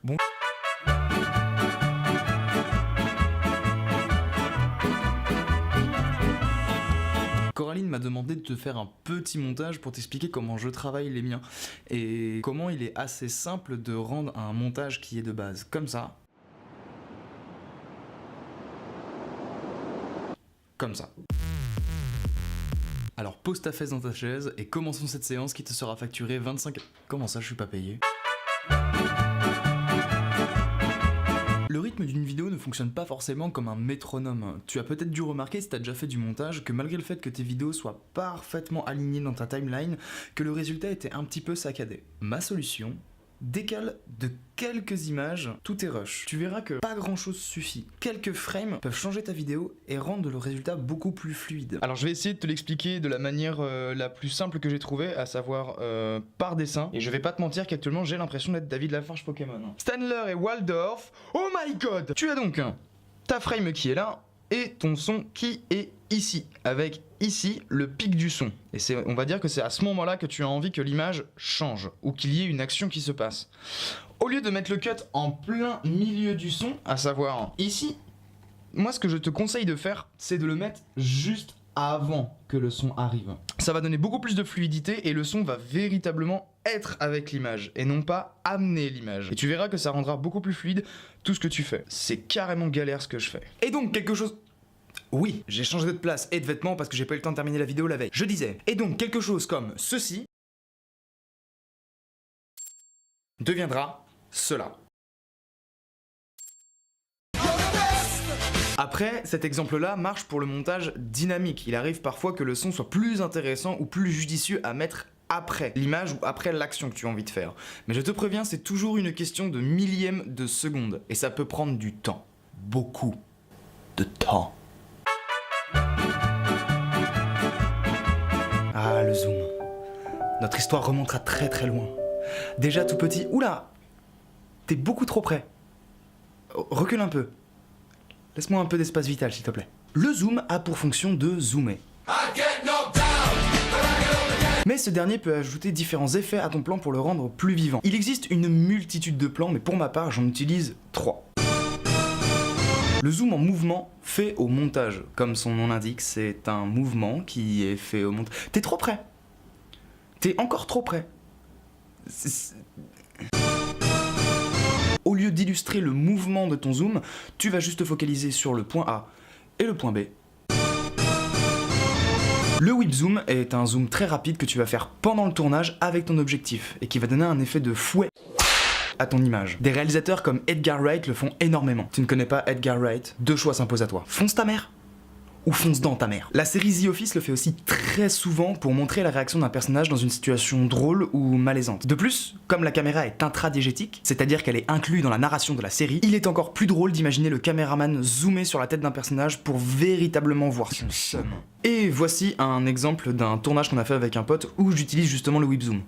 Bon. Coraline m'a demandé de te faire un petit montage pour t'expliquer comment je travaille les miens et comment il est assez simple de rendre un montage qui est de base comme ça. Comme ça. Alors pose ta fesse dans ta chaise et commençons cette séance qui te sera facturée 25... Comment ça, je suis pas payé? Le rythme d'une vidéo ne fonctionne pas forcément comme un métronome. Tu as peut-être dû remarquer, si tu as déjà fait du montage, que malgré le fait que tes vidéos soient parfaitement alignées dans ta timeline, que le résultat était un petit peu saccadé. Ma solution: décale de quelques images tous tes rushs. Tu verras que pas grand chose suffit. Quelques frames peuvent changer ta vidéo et rendre le résultat beaucoup plus fluide. Alors je vais essayer de te l'expliquer de la manière la plus simple que j'ai trouvée, à savoir par dessin. Et je vais pas te mentir qu'actuellement j'ai l'impression d'être David Lafarge Pokémon. Stanler et Waldorf, oh my god! Tu as donc ta frame qui est là et ton son qui est ici, avec ici le pic du son. Et on va dire que c'est à ce moment-là que tu as envie que l'image change, ou qu'il y ait une action qui se passe. Au lieu de mettre le cut en plein milieu du son, à savoir ici, moi ce que je te conseille de faire, c'est de le mettre juste avant que le son arrive. Ça va donner beaucoup plus de fluidité et le son va véritablement être avec l'image et non pas amener l'image. Et tu verras que ça rendra beaucoup plus fluide tout ce que tu fais. C'est carrément galère ce que je fais. Et donc quelque chose... Oui, j'ai changé de place et de vêtements parce que j'ai pas eu le temps de terminer la vidéo la veille. Je disais, et donc quelque chose comme ceci deviendra cela. Après, cet exemple-là marche pour le montage dynamique. Il arrive parfois que le son soit plus intéressant ou plus judicieux à mettre après l'image ou après l'action que tu as envie de faire. Mais je te préviens, c'est toujours une question de millième de seconde. Et ça peut prendre du temps. Beaucoup de temps. Ah, le zoom. Notre histoire remontera très très loin. Déjà tout petit... Oula! T'es beaucoup trop près. Recule un peu. Laisse-moi un peu d'espace vital, s'il te plaît. Le zoom a pour fonction de zoomer. Mais ce dernier peut ajouter différents effets à ton plan pour le rendre plus vivant. Il existe une multitude de plans, mais pour ma part, j'en utilise 3. Le zoom en mouvement fait au montage. Comme son nom l'indique, c'est un mouvement qui est fait au montage. T'es trop près. T'es encore trop près. Au lieu d'illustrer le mouvement de ton zoom, tu vas juste te focaliser sur le point A et le point B. Le whip zoom est un zoom très rapide que tu vas faire pendant le tournage avec ton objectif et qui va donner un effet de fouet à ton image. Des réalisateurs comme Edgar Wright le font énormément. Tu ne connais pas Edgar Wright? Deux choix s'imposent à toi. Fonce ta mère ou fonce dans ta mère. La série The Office le fait aussi très souvent pour montrer la réaction d'un personnage dans une situation drôle ou malaisante. De plus, comme la caméra est intradiégétique, c'est-à-dire qu'elle est inclue dans la narration de la série, il est encore plus drôle d'imaginer le caméraman zoomer sur la tête d'un personnage pour véritablement voir son seum. Et voici un exemple d'un tournage qu'on a fait avec un pote où j'utilise justement le whip zoom.